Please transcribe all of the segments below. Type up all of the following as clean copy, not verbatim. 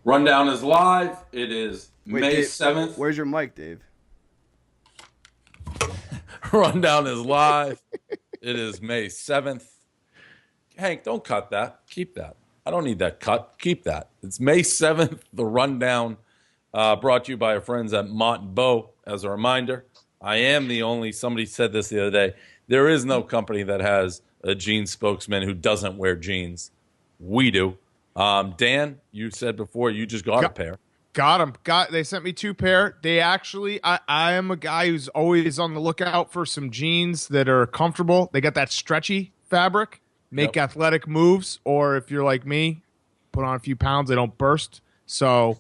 Rundown is live. It is Wait, May Dave, 7th. where's your mic, Dave? Rundown is live. It is May 7th. Hank, don't cut that. Keep that. I don't need that cut. Keep that. It's May 7th. The Rundown brought to you by our friends at Mott & Bow. As a reminder, I am the only, somebody said this the other day, there is no company that has a jeans spokesman who doesn't wear jeans. We do. Dan, you said before you just got a pair. Got them. They sent me 2 pair. They actually, I am a guy who's always on the lookout for some jeans that are comfortable. They got that stretchy fabric, make athletic moves, or if you're like me, put on a few pounds, they don't burst. So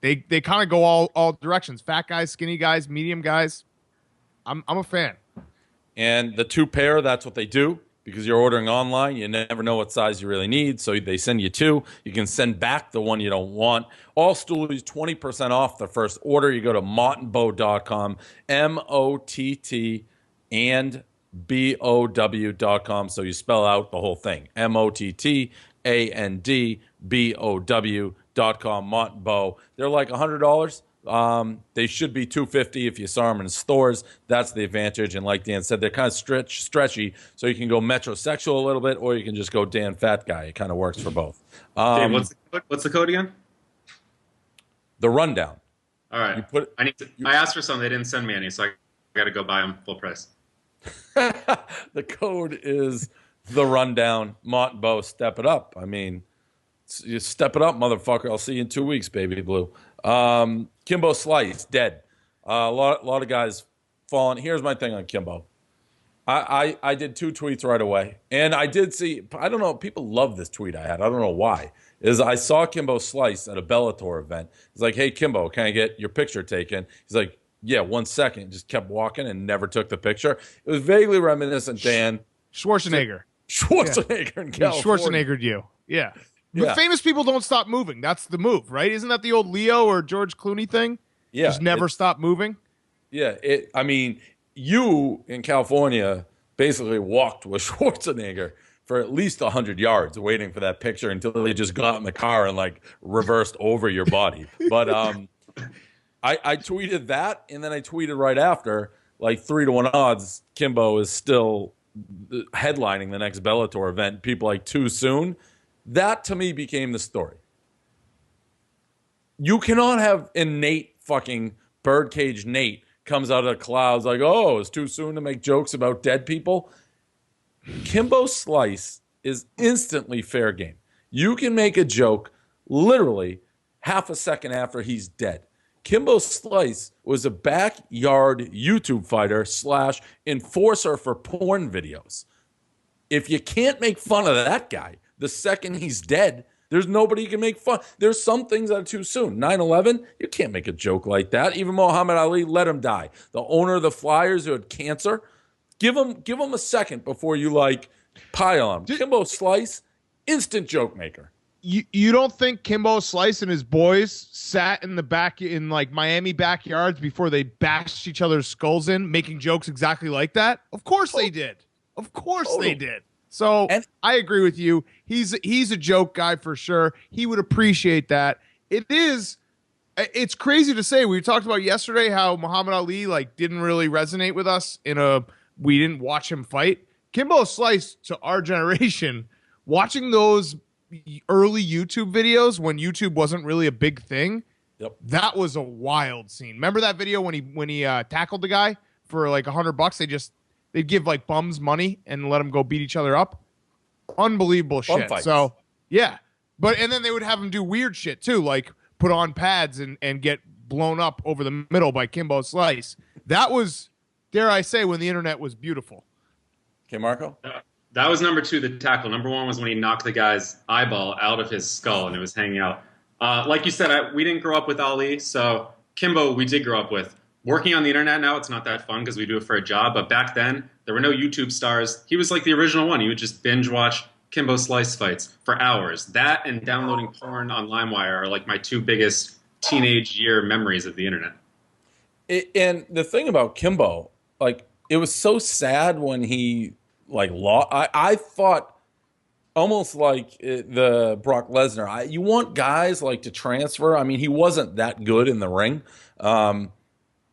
they kind of go all directions. Fat guys, skinny guys, medium guys. I'm a fan. And the 2 pair, that's what they do. Because you're ordering online, you never know what size you really need, so they send you 2. You can send back the one you don't want. All Stoolies 20% off the first order. You go to mottandbow.com, M-O-T-T and B-O-W.com, so you spell out the whole thing, M-O-T-T-A-N-D-B-O-W.com, Mott and Bow. They're like $100. They should be $250 if you saw them in stores. That's the advantage. And like Dan said, they're kind of stretchy, so you can go metrosexual a little bit, or you can just go Dan Fat Guy. It kind of works for both. Dave, what's the code again? The Rundown. All right. I asked for some. They didn't send me any, so I got to go buy them full price. The code is the Rundown. Mott and Bow, step it up. I mean, you step it up, motherfucker. I'll see you in 2 weeks, baby blue. Kimbo Slice, dead. A lot of guys falling. Here's my thing on Kimbo. I did 2 tweets right away. And I did see, I don't know, people love this tweet I had. I don't know why. I saw Kimbo Slice at a Bellator event. He's like, hey, Kimbo, can I get your picture taken? He's like, yeah, 1 second. Just kept walking and never took the picture. It was vaguely reminiscent, Dan. Schwarzenegger In California. Schwarzeneggered you. Yeah. But famous people don't stop moving. That's the move, right? Isn't that the old Leo or George Clooney thing? Yeah. Just never stop moving? Yeah. I mean, you in California basically walked with Schwarzenegger for at least 100 yards waiting for that picture until they just got in the car and like reversed over your body. But I tweeted that, and then I tweeted right after, like 3-1 odds, Kimbo is still headlining the next Bellator event. People like, too soon. That, to me, became the story. You cannot have innate fucking birdcage Nate comes out of the clouds like, oh, it's too soon to make jokes about dead people. Kimbo Slice is instantly fair game. You can make a joke literally half a second after he's dead. Kimbo Slice was a backyard YouTube fighter / enforcer for porn videos. If you can't make fun of that guy the second he's dead, there's nobody you can make fun. There's some things that are too soon. 9/11, you can't make a joke like that. Even Muhammad Ali, let him die. The owner of the Flyers who had cancer, give him a second before you like pile on him. Kimbo Slice, instant joke maker. You don't think Kimbo Slice and his boys sat in the back in like Miami backyards before they bashed each other's skulls in, making jokes exactly like that? Of course they did. Of course they did. So I agree with you. He's a joke guy for sure. He would appreciate that. It's crazy to say. We talked about yesterday how Muhammad Ali like didn't really resonate with us we didn't watch him fight. Kimbo Slice, to our generation, watching those early YouTube videos when YouTube wasn't really a big thing. Yep. That was a wild scene. Remember that video when he tackled the guy for like $100? They'd give like bums money and let them go beat each other up. Unbelievable shit. Fights. So yeah, and then they would have him do weird shit too, like put on pads and get blown up over the middle by Kimbo Slice. That was, dare I say, when the internet was beautiful. Okay, Marco? That was number 2, the tackle. Number 1 was when he knocked the guy's eyeball out of his skull and it was hanging out. Like you said, we didn't grow up with Ali, so Kimbo we did grow up with. Working on the internet now, it's not that fun because we do it for a job. But back then, there were no YouTube stars. He was like the original one. You would just binge watch Kimbo Slice fights for hours. That and downloading porn on LimeWire are like my 2 biggest teenage year memories of the internet. And the thing about Kimbo, like, it was so sad when he like lost. I thought almost like the Brock Lesnar. You want guys like to transfer. I mean, he wasn't that good in the ring.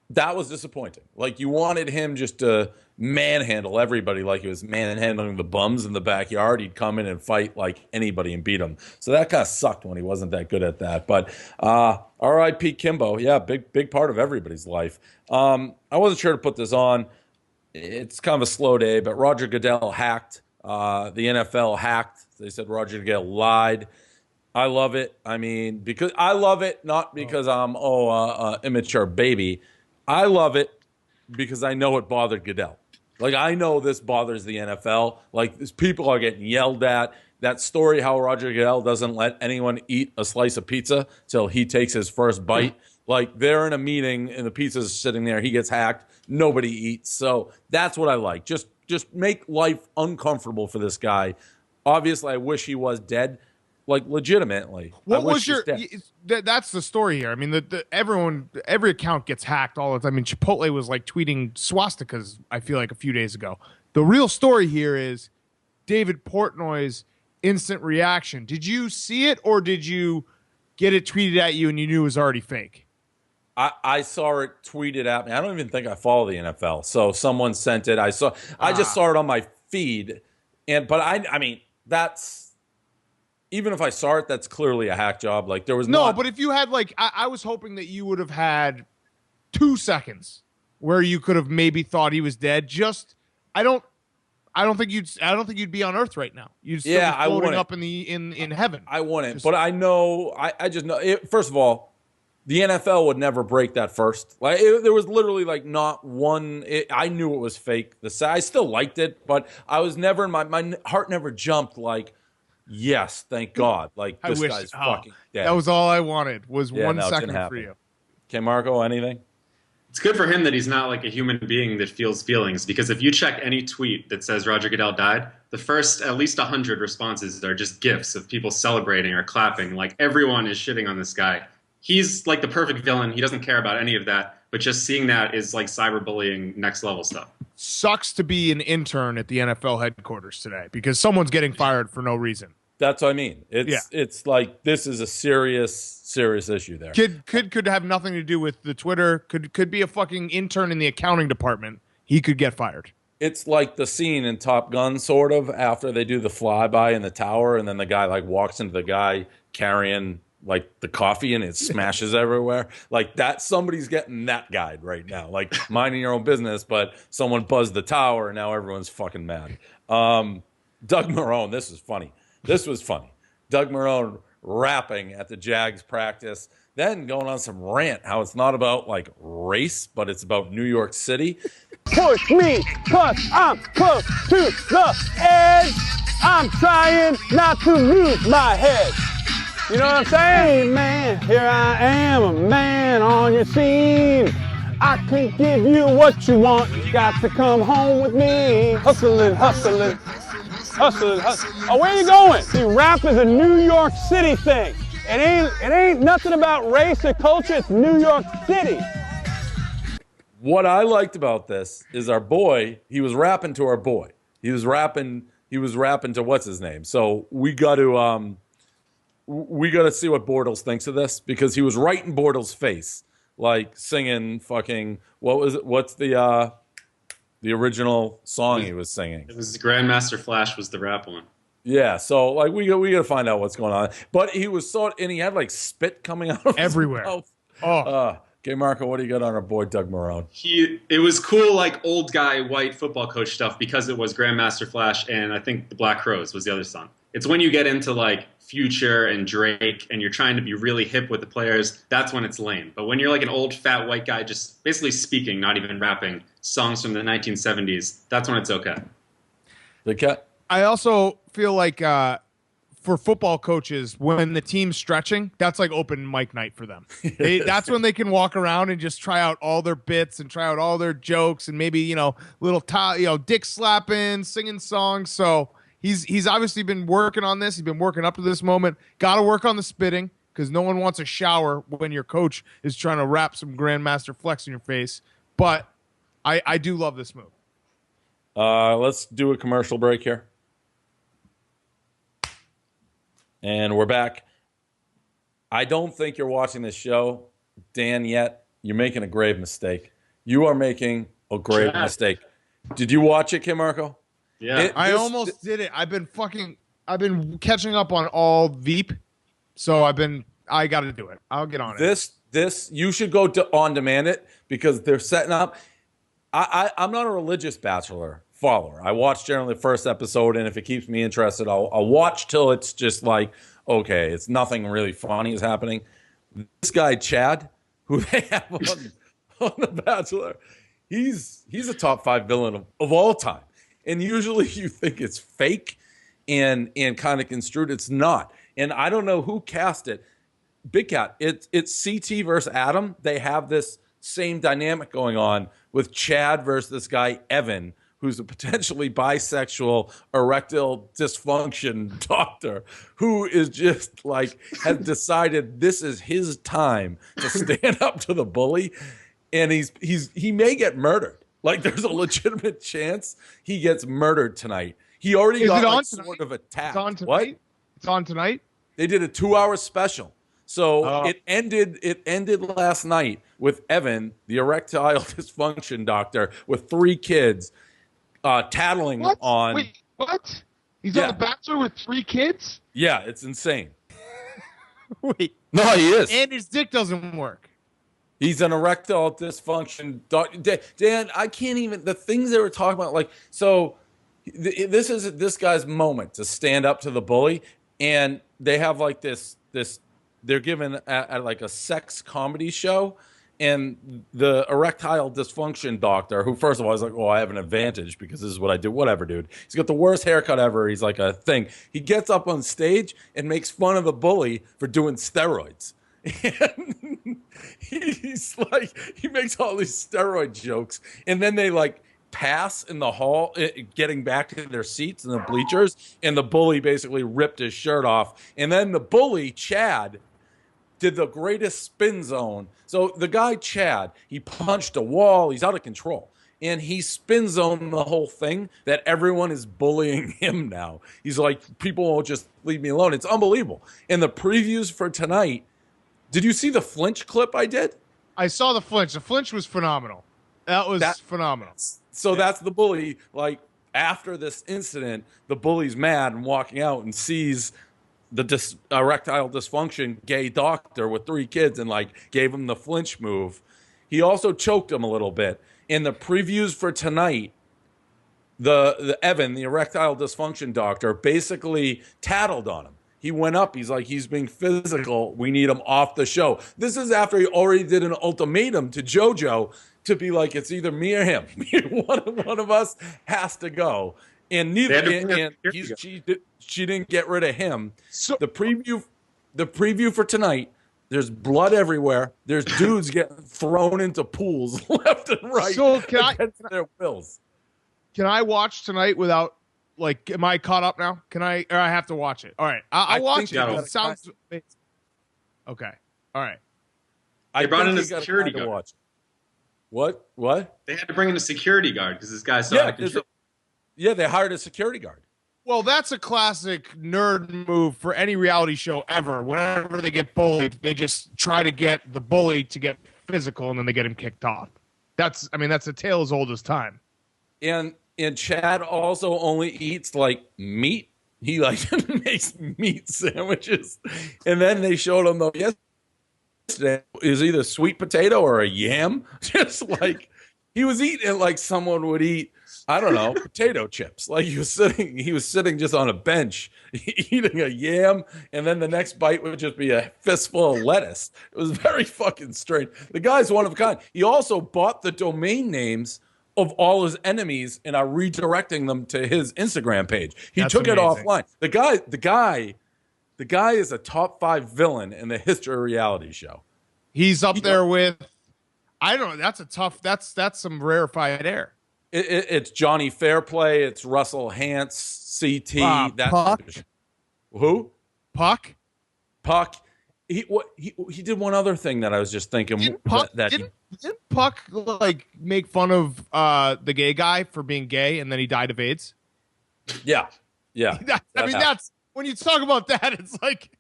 That was disappointing. Like you wanted him just to manhandle everybody like he was manhandling the bums in the backyard. He'd come in and fight like anybody and beat them. So that kind of sucked when he wasn't that good at that. But R.I.P. Kimbo. Yeah, big part of everybody's life. I wasn't sure to put this on. It's kind of a slow day, but Roger Goodell hacked. The NFL hacked. They said Roger Goodell lied. I love it. I mean, because I love it, not because I'm immature baby. I love it because I know it bothered Goodell. Like I know this bothers the NFL. Like these people are getting yelled at. That story how Roger Goodell doesn't let anyone eat a slice of pizza till he takes his first bite. Like they're in a meeting and the pizza's sitting there. He gets hacked. Nobody eats. So that's what I like. Just make life uncomfortable for this guy. Obviously, I wish he was dead. Like legitimately. What was your? That's the story here. I mean, every account gets hacked all the time. I mean, Chipotle was like tweeting swastikas. I feel like a few days ago. The real story here is David Portnoy's instant reaction. Did you see it or did you get it tweeted at you and you knew it was already fake? I saw it tweeted at me. I don't even think I follow the NFL. So someone sent it. I just saw it on my feed. But I mean, that's. Even if I saw it, that's clearly a hack job. Like there was but if you had like, I was hoping that you would have had 2 seconds where you could have maybe thought he was dead. I don't think you'd be on Earth right now. You'd still be floating up in heaven. I wouldn't, but I know. I just know. First of all, the NFL would never break that first. Like there was literally like not one. I knew it was fake. I still liked it, but I was never my heart never jumped like. Yes, thank God. Like this guy's fucking dead. That was all I wanted was 1 second for you. Okay, Marco, anything? It's good for him that he's not like a human being that feels feelings, because if you check any tweet that says Roger Goodell died, the first at least 100 responses are just gifs of people celebrating or clapping. Like everyone is shitting on this guy. He's like the perfect villain. He doesn't care about any of that. But just seeing that is like cyberbullying next level stuff. Sucks to be an intern at the NFL headquarters today because someone's getting fired for no reason. That's what I mean. It's like this is a serious issue there. Could have nothing to do with the Twitter. Could be a fucking intern in the accounting department. He could get fired. It's like the scene in Top Gun, sort of, after they do the flyby in the tower, and then the guy like walks into the guy carrying like the coffee and it smashes everywhere. Like that, somebody's getting that guy right now. Like minding your own business, but someone buzzed the tower and now everyone's fucking mad. Doug Marrone, this is funny. This was funny. Doug Marrone rapping at the Jags practice, then going on some rant how it's not about like race, but it's about New York City. Push me, cause I'm close to the edge. I'm trying not to lose my head. You know what I'm saying? Hey man, here I am, a man on your scene. I can give you what you want. You got to come home with me. Hustling. Oh, where you going? See, rap is a New York City thing. It ain't nothing about race or culture. It's New York City. What I liked about this is our boy. He was rapping to our boy. He was rapping to what's his name. So we got to see what Bortles thinks of this because he was right in Bortles' face, like singing fucking what was it? What's the original song he was singing? It was Grandmaster Flash was the rap one. Yeah, so like we got to find out what's going on. But he was and he had like spit coming out of everywhere. His mouth. Okay, Marco, what do you got on our boy Doug Marrone? It was cool, like old guy white football coach stuff because it was Grandmaster Flash and I think the Black Crowes was the other song. It's when you get into like Future and Drake and you're trying to be really hip with the players, that's when it's lame. But when you're like an old fat white guy just basically speaking, not even rapping, songs from the 1970s, that's when it's okay. The cat. I also feel like for football coaches, when the team's stretching, that's like open mic night for them. That's when they can walk around and just try out all their bits and try out all their jokes and maybe, little dick slapping, singing songs. So he's obviously been working on this. He's been working up to this moment. Got to work on the spitting because no one wants a shower when your coach is trying to rap some Grandmaster Flex in your face. But I do love this move. Let's do a commercial break here. And we're back. I don't think you're watching this show, Dan, yet. You're making a grave mistake. You are making a grave mistake. Did you watch it, Kim Marco? Yeah. I almost did it. I've been catching up on all Veep. So I got to do it. I'll get on it. This, you should go to on demand it because they're setting up. I'm not a religious Bachelor follower. I watch generally the first episode, and if it keeps me interested, I'll watch till it's just like, okay, it's nothing really funny is happening. This guy, Chad, who they have on The Bachelor, he's a top 5 villain of all time. And usually you think it's fake and kind of construed. It's not. And I don't know who cast it. Big Cat, it's CT versus Adam. They have this same dynamic going on with Chad versus this guy, Evan, who's a potentially bisexual erectile dysfunction doctor who is just like has decided this is his time to stand up to the bully, and he may get murdered. Like there's a legitimate chance he gets murdered tonight. He already got like, sort of attacked. It's on tonight. What? It's on tonight. They did a 2-hour special. So it ended last night with Evan, the erectile dysfunction doctor, with 3 kids, tattling on. Wait, what? He's on The Bachelor with 3 kids? Yeah, it's insane. Wait. No, he is. And his dick doesn't work. He's an erectile dysfunction doctor. Dan, I can't even. The things they were talking about, like, so this is this guy's moment to stand up to the bully, and they have like this. They're given at like a sex comedy show, and the erectile dysfunction doctor, who first of all is like, oh, I have an advantage because this is what I do. Whatever, dude. He's got the worst haircut ever. He's like a thing. He gets up on stage and makes fun of the bully for doing steroids. And he's like, he makes all these steroid jokes, and then they like pass in the hall, getting back to their seats in the bleachers, and the bully basically ripped his shirt off, and then the bully Chad did the greatest spin zone. So the guy Chad, he punched a wall. He's out of control. And he spin zoned the whole thing that everyone is bullying him now. He's like, people won't just leave me alone. It's unbelievable. And the previews for tonight, did you see the flinch clip I did? I saw the flinch. The flinch was phenomenal. That was phenomenal. So that's the bully. Like, after this incident, the bully's mad and walking out and sees the erectile dysfunction gay doctor with 3 kids and like gave him the flinch move. He also choked him a little bit. In the previews for tonight, the Evan, the erectile dysfunction doctor, basically tattled on him. He went up. He's like, he's being physical. We need him off the show. This is after he already did an ultimatum to JoJo to be like, it's either me or him. one of us has to go. And she didn't get rid of him. So the preview for tonight, there's blood everywhere. There's dudes getting thrown into pools left and right. So against their wills. Can I watch tonight without, like, am I caught up now? Or I have to watch it? All right, I'll watch it. It sounds okay. All right. They brought in a security guard. Watch. What? They had to bring in a security guard because this guy's so out of control. Yeah, they hired a security guard. Well, that's a classic nerd move for any reality show ever. Whenever they get bullied, they just try to get the bully to get physical, and then they get him kicked off. That's a tale as old as time. And Chad also only eats like meat. He like makes meat sandwiches, and then they showed him though yesterday is either sweet potato or a yam, just like he was eating it like someone would eat. I don't know, potato chips. Like he was sitting just on a bench eating a yam, and then the next bite would just be a fistful of lettuce. It was very fucking strange. The guy's one of a kind. He also bought the domain names of all his enemies and are redirecting them to his Instagram page. He took it offline. The guy is a top 5 villain in the history of reality show. He's up there with, I don't know. That's some rarefied air. It's Johnny Fairplay. It's Russell Hantz, CT. Puck. Who? Puck. He did one other thing that I was just thinking. Didn't Puck like make fun of the gay guy for being gay, and then he died of AIDS? Yeah. when you talk about that, it's like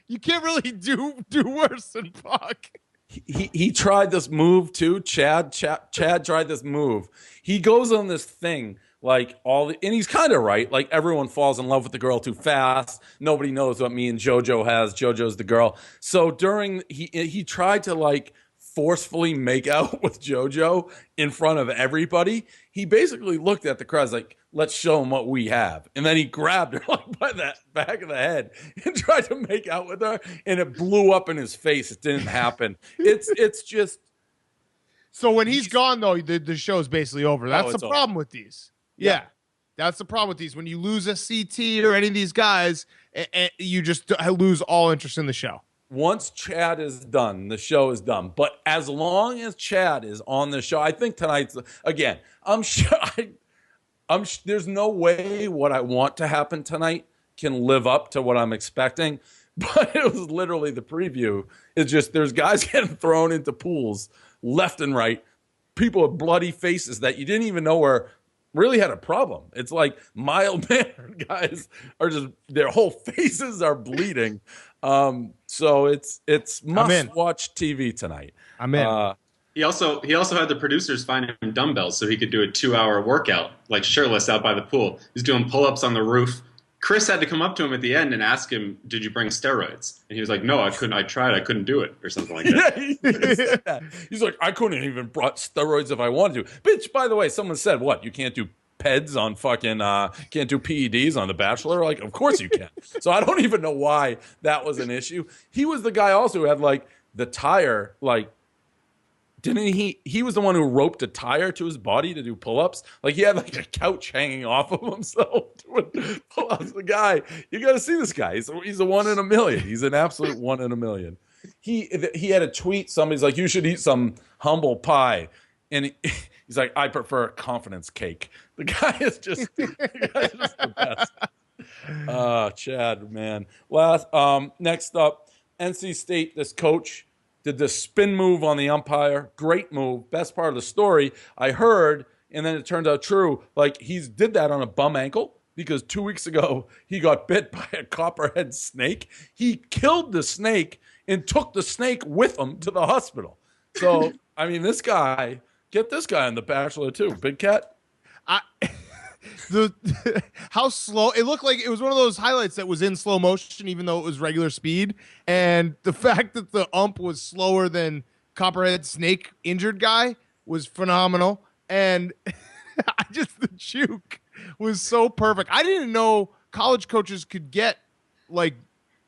you can't really do worse than Puck. He tried this move too. Chad tried this move. He goes on this thing like and he's kind of right. Like everyone falls in love with the girl too fast. Nobody knows what me and JoJo has. JoJo's the girl. So he tried to like forcefully make out with JoJo in front of everybody. He basically looked at the crowd like, let's show him what we have. And then he grabbed her like by the back of the head and tried to make out with her, and it blew up in his face. It didn't happen. It's just. So when he's gone, though, the show's basically over. That's the problem with these. Yeah. That's the problem with these. When you lose a CT or any of these guys, you just lose all interest in the show. Once Chad is done, the show is done. But as long as Chad is on the show, I think tonight's again. I'm sure. There's no way what I want to happen tonight can live up to what I'm expecting. But it was literally the preview. It's just there's guys getting thrown into pools left and right. People with bloody faces that you didn't even know were really had a problem. It's like mild-mannered guys are just their whole faces are bleeding. So it's must-watch TV tonight. I'm in. He also had the producers find him dumbbells so he could do a 2-hour workout, like shirtless out by the pool. He's doing pull-ups on the roof. Chris had to come up to him at the end and ask him, "Did you bring steroids?" And he was like, "No, I couldn't. I tried. I couldn't do it," or something like that. Yeah, he said that. He's like, I couldn't even brought steroids if I wanted to. Bitch, by the way, someone said, what? You can't do PEDs on fucking, can't do PEDs on The Bachelor? Like, of course you can. So I don't even know why that was an issue. He was the guy also who had like the tire, like, didn't he was the one who roped a tire to his body to do pull-ups. Like he had like a couch hanging off of himself doing pull-ups. The guy, you got to see this guy. He's a 1 in a million. He's an absolute 1 in a million. He had a tweet. Somebody's like, you should eat some humble pie. And he's like, I prefer confidence cake. The guy is just the best. Chad, man. Next up, NC State, this coach did the spin move on the umpire. Great move. Best part of the story. I heard, and then it turned out true, like he's did that on a bum ankle because 2 weeks ago he got bit by a copperhead snake. He killed the snake and took the snake with him to the hospital. So, I mean, this guy, get this guy on The Bachelor too. Big Cat. How slow it looked like it was one of those highlights that was in slow motion even though it was regular speed, and the fact that the ump was slower than copperhead snake injured guy was phenomenal. And the juke was so perfect. I didn't know college coaches could get like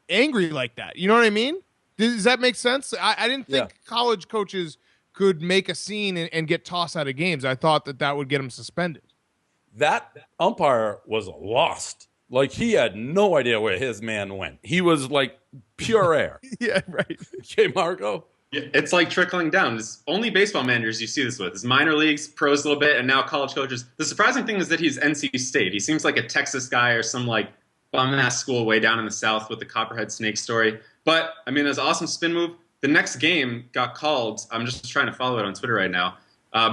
angry like that. You know what I mean? Does that make sense? I didn't think college coaches could make a scene and get tossed out of games. I thought that would get them suspended. That umpire was lost. Like he had no idea where his man went. He was like pure air. Yeah, right. Okay, Marco. Yeah, it's like trickling down. It's only baseball managers you see this with. It's minor leagues, pros a little bit, and now college coaches. The surprising thing is that he's NC State. He seems like a Texas guy or some like bum-ass school way down in the South with the copperhead snake story. But, I mean, it was an awesome spin move. The next game got called. I'm just trying to follow it on Twitter right now.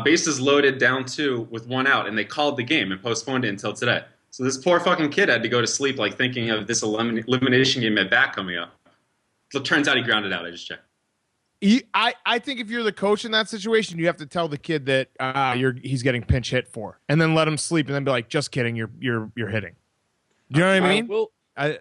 Bases loaded, down 2 with 1 out, and they called the game and postponed it until today. So this poor fucking kid had to go to sleep like thinking of this elimination game at bat coming up. So it turns out he grounded out. I just checked. I think if you're the coach in that situation, you have to tell the kid that he's getting pinch hit for, and then let him sleep, and then be like, "Just kidding, you're hitting." You know what I mean?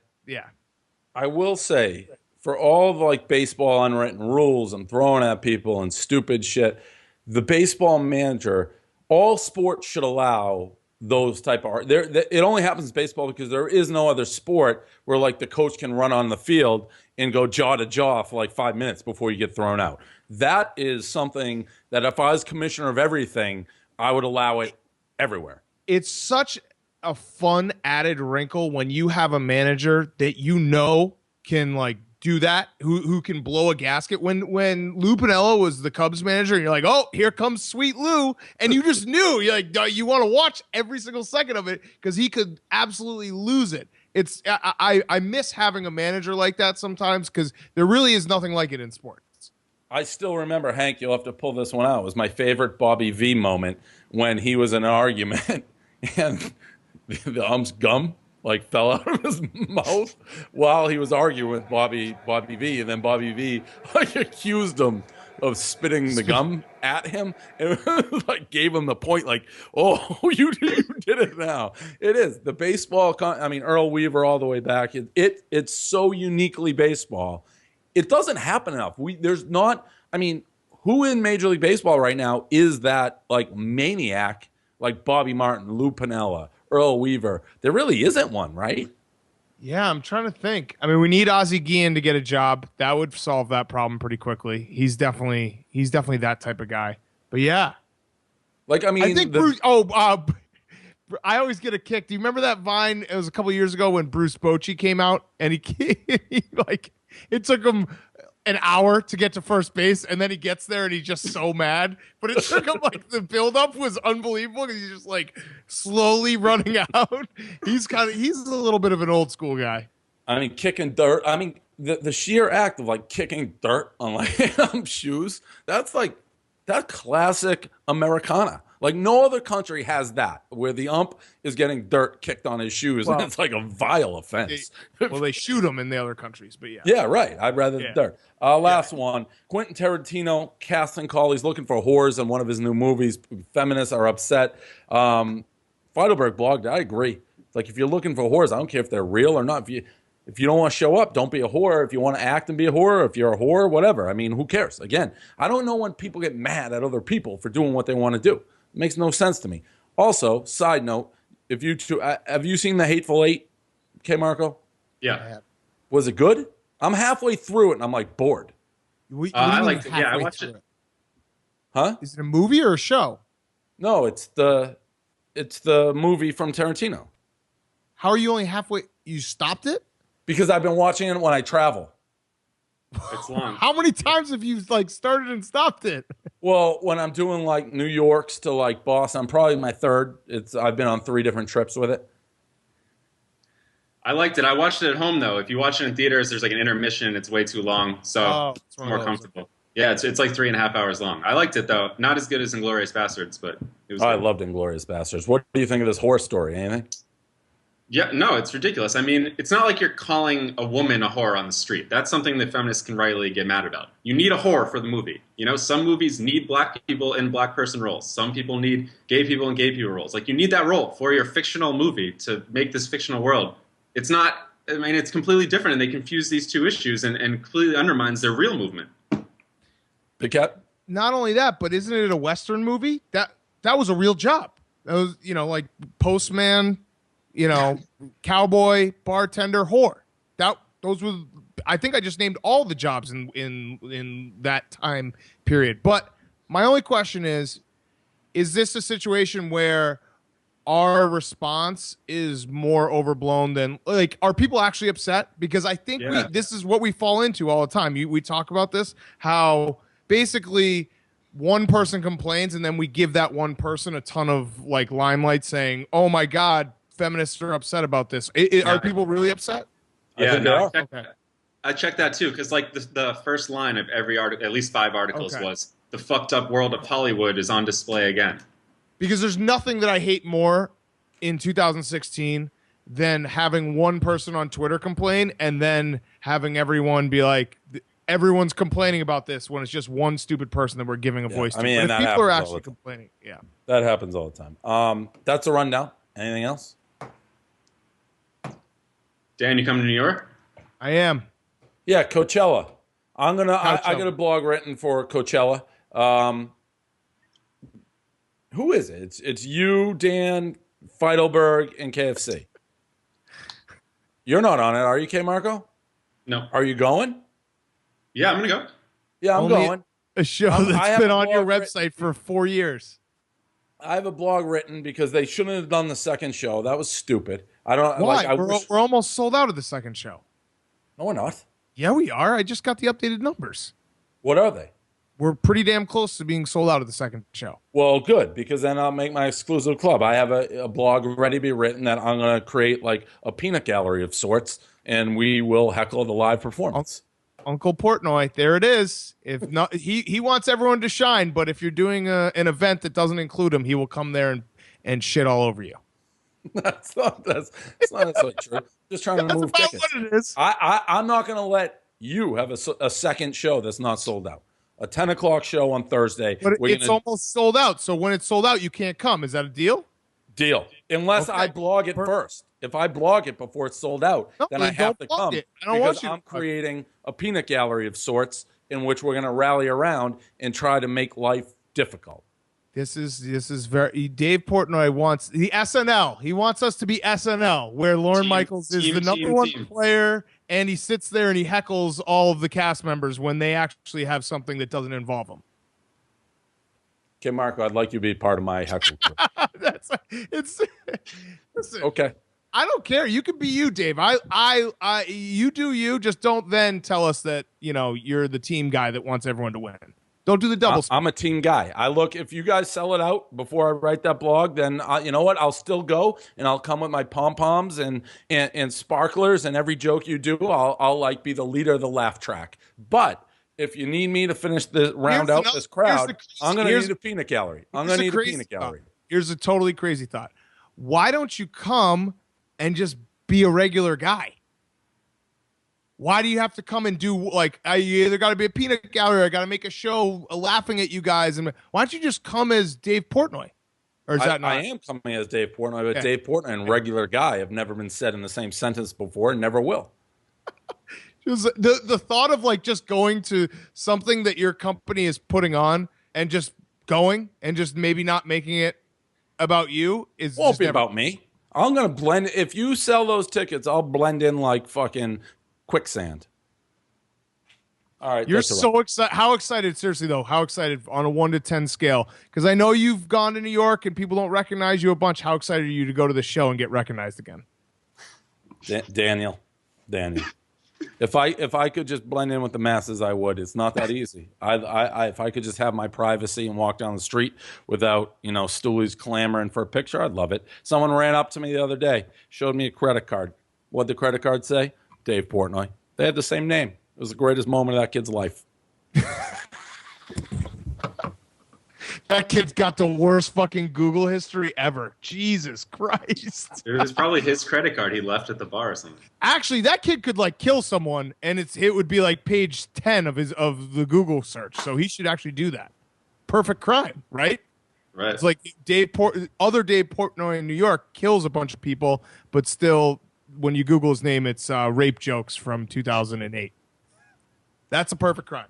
I will say, for all of like baseball unwritten rules and throwing at people and stupid shit, the baseball manager, all sports should allow those type of it only happens in baseball because there is no other sport where like the coach can run on the field and go jaw to jaw for like 5 minutes before you get thrown out. That is something that if I was commissioner of everything, I would allow it everywhere. It's such a fun added wrinkle when you have a manager that you know can like do that, who can blow a gasket. When Lou Piniella was the Cubs manager, and you're like, oh, here comes Sweet Lou, and you just knew, you're like, you want to watch every single second of it because he could absolutely lose it. It's I miss having a manager like that sometimes because there really is nothing like it in sports. I still remember, Hank, you'll have to pull this one out. It was my favorite Bobby V moment when he was in an argument and the ump's gum like fell out of his mouth while he was arguing with Bobby V, and then Bobby V like accused him of spitting the gum at him and like gave him the point, like, oh, you did it now. It is the baseball. I mean, Earl Weaver all the way back. It's so uniquely baseball. It doesn't happen enough. There's not. I mean, who in Major League Baseball right now is that like maniac like Bobby Martin, Lou Piniella, Earl Weaver? There really isn't one, right? Yeah, I'm trying to think. I mean, we need Ozzie Guillen to get a job. That would solve that problem pretty quickly. He's definitely that type of guy. But yeah, like I mean, I think Bruce. I always get a kick. Do you remember that Vine? It was a couple years ago when Bruce Bochy came out, and he like it took him an hour to get to first base, and then he gets there and he's just so mad. But it took him like the buildup was unbelievable because he's just like slowly running out. He's a little bit of an old school guy. I mean, kicking dirt. I mean, the sheer act of like kicking dirt on like shoes. That's classic Americana. Like no other country has that, where the ump is getting dirt kicked on his shoes, and it's like a vile offense. Well, they shoot them in the other countries, but yeah. Yeah, right. I'd rather the dirt. Last one. Quentin Tarantino casting call. He's looking for whores in one of his new movies. Feminists are upset. Feidelberg blogged, I agree. It's like if you're looking for whores, I don't care if they're real or not. If you don't want to show up, don't be a whore. If you want to act and be a whore, if you're a whore, whatever. I mean, who cares? Again, I don't know when people get mad at other people for doing what they want to do. It makes no sense to me. Also, side note, have you seen The Hateful Eight, K. Marco? Yeah. Was it good? I'm halfway through it and I'm like bored. I liked it. Yeah, I watched it. Huh? Is it a movie or a show? No, it's the movie from Tarantino. How are you only halfway? You stopped it? Because I've been watching it when I travel. It's long. How many times have you like started and stopped it? Well, when I'm doing like New York's to like Boston, I'm probably my third. I've been on 3 different trips with it. I liked it. I watched it at home though. If you watch it in theaters, there's like an intermission. It's way too long, so it's more comfortable. Yeah, it's like 3.5 hours long. I liked it though. Not as good as Inglourious Basterds, but it was. I loved Inglourious Basterds. What do you think of this horror story? Anything? Yeah, no, it's ridiculous. I mean, it's not like you're calling a woman a whore on the street. That's something that feminists can rightly get mad about. You need a whore for the movie. You know, some movies need black people in black person roles. Some people need gay people in gay people roles. Like, you need that role for your fictional movie to make this fictional world. It's not, I mean, it's completely different, and they confuse these two issues and completely undermines their real movement. Big Cat? Not only that, but isn't it a Western movie? That was a real job. That was, like postman, cowboy, bartender, whore. Those were. I think I just named all the jobs in that time period. But my only question is this a situation where our response is more overblown than like? Are people actually upset? Because I think this is what we fall into all the time. We talk about this, how basically one person complains and then we give that one person a ton of like limelight, saying, "Oh my God, feminists are upset about this." Are people really upset? Yeah, I checked that too, because like the first line of every article, at least 5 articles, was "the fucked up world of Hollywood is on display again." Because there's nothing that I hate more in 2016 than having one person on Twitter complain and then having everyone be like, everyone's complaining about this, when it's just one stupid person that we're giving a voice to. I mean, but if people are actually complaining, that happens all the time. That's a rundown. Anything else? Dan, you coming to New York? I am. Yeah, Coachella. I got a blog written for Coachella. Who is it? It's you, Dan, Feidelberg, and KFC. You're not on it, are you, K. Marco? No. Are you going? Yeah, I'm gonna go. Yeah, I'm going. A show that's been on your website for 4 years. I have a blog written because they shouldn't have done the second show. That was stupid. I don't. Why? We're almost sold out of the second show. No, we're not. Yeah, we are. I just got the updated numbers. What are they? We're pretty damn close to being sold out of the second show. Well, good, because then I'll make my exclusive club. I have a blog ready to be written that I'm going to create like a peanut gallery of sorts, and we will heckle the live performance. Uncle Portnoy, there it is. If not, he wants everyone to shine, but if you're doing an event that doesn't include him, he will come there and shit all over you. That's not necessarily true. Just trying to That's move about tickets. what it is. I'm not going to let you have a second show that's not sold out. A 10 o'clock show on Thursday. But We're it's gonna almost sold out. So when it's sold out, you can't come. Is that a deal? deal. Unless Okay. I blog it first. If I blog it before it's sold out, No, then then I have to don't blog come it. I don't want because you to I'm plug it. creating a peanut gallery of sorts in which we're going to rally around and try to make life difficult. This is very Dave Portnoy wants the SNL. He wants us to be SNL, where Lorne Michaels is the number one player, and he sits there and he heckles all of the cast members when they actually have something that doesn't involve them. Okay, Marco, I'd like you to be part of my heckle crew. Listen, Okay. I don't care. You can be you, Dave. You do you. Just don't then tell us that you're the team guy that wants everyone to win. Don't do the double. I'm a team guy. If you guys sell it out before I write that blog, then you know what? I'll still go and I'll come with my pom-poms and sparklers, and every joke you do, I'll like be the leader of the laugh track. But if you need me to finish the round out this crowd, I'm going to need a peanut gallery. I'm going to need a peanut gallery. Here's a totally crazy thought. Why don't you come and just be a regular guy? Why do you have to come and do you either got to be a peanut gallery or I got to make a show laughing at you guys? And why don't you just come as Dave Portnoy? Or is that not? I am coming as Dave Portnoy, but Dave Portnoy and regular guy have never been said in the same sentence before and never will. Just the thought of just going to something that your company is putting on and just going and just maybe not making it about you won't be about me. I'm gonna blend. If you sell those tickets, I'll blend in like fucking quicksand. All right, you're so excited. How excited? Seriously though, how excited on a 1 to 10 scale? Because I know you've gone to New York and people don't recognize you a bunch. How excited are you to go to the show and get recognized again? Daniel. If I could just blend in with the masses, I would. It's not that easy. If I could just have my privacy and walk down the street without stoolies clamoring for a picture, I'd love it. Someone ran up to me the other day, showed me a credit card. What'd the credit card say? Dave Portnoy. They had the same name. It was the greatest moment of that kid's life. That kid's got the worst fucking Google history ever. Jesus Christ. It was probably his credit card he left at the bar or something. Actually, that kid could kill someone and it would be page 10 of the Google search. So he should actually do that. Perfect crime, right? Right. It's like other Dave Portnoy in New York kills a bunch of people, but still when you Google his name, it's rape jokes from 2008. That's a perfect crime.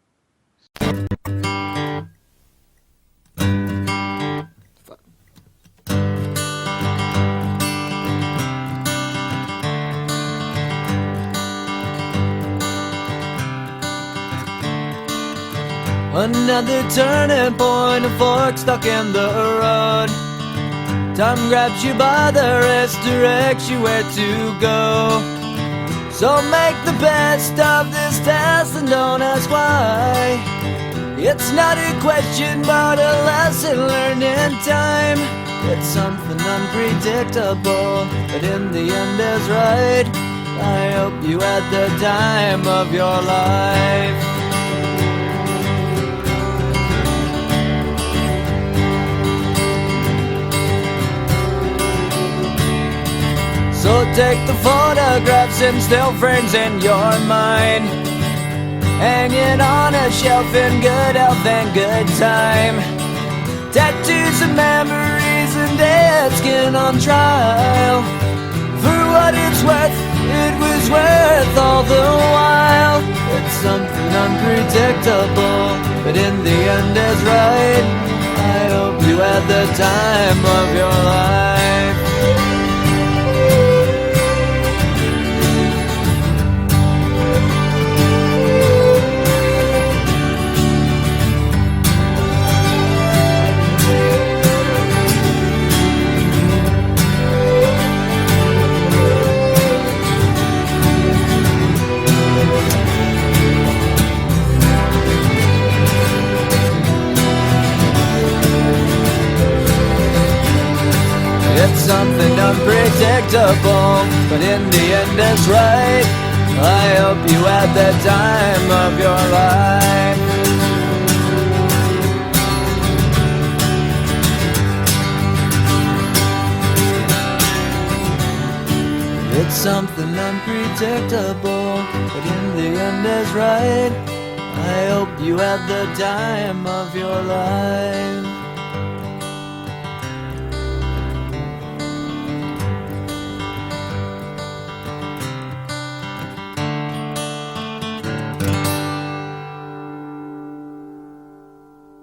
Another turning point, a fork stuck in the road. Time grabs you by the wrist, directs you where to go. So make the best of this test and don't ask why. It's not a question but a lesson learned in time. It's something unpredictable, but in the end is right. I hope you had the time of your life. So take the photographs and still frames in your mind, hanging on a shelf in good health and good time. Tattoos and memories and dead skin on trial. For what it's worth, it was worth all the while. It's something unpredictable, but in the end is right. I hope you had the time of your life. It's something unpredictable, but in the end it's right. I hope you had the time of your life. something unpredictable, but in the end is right. I hope you had the time of your life.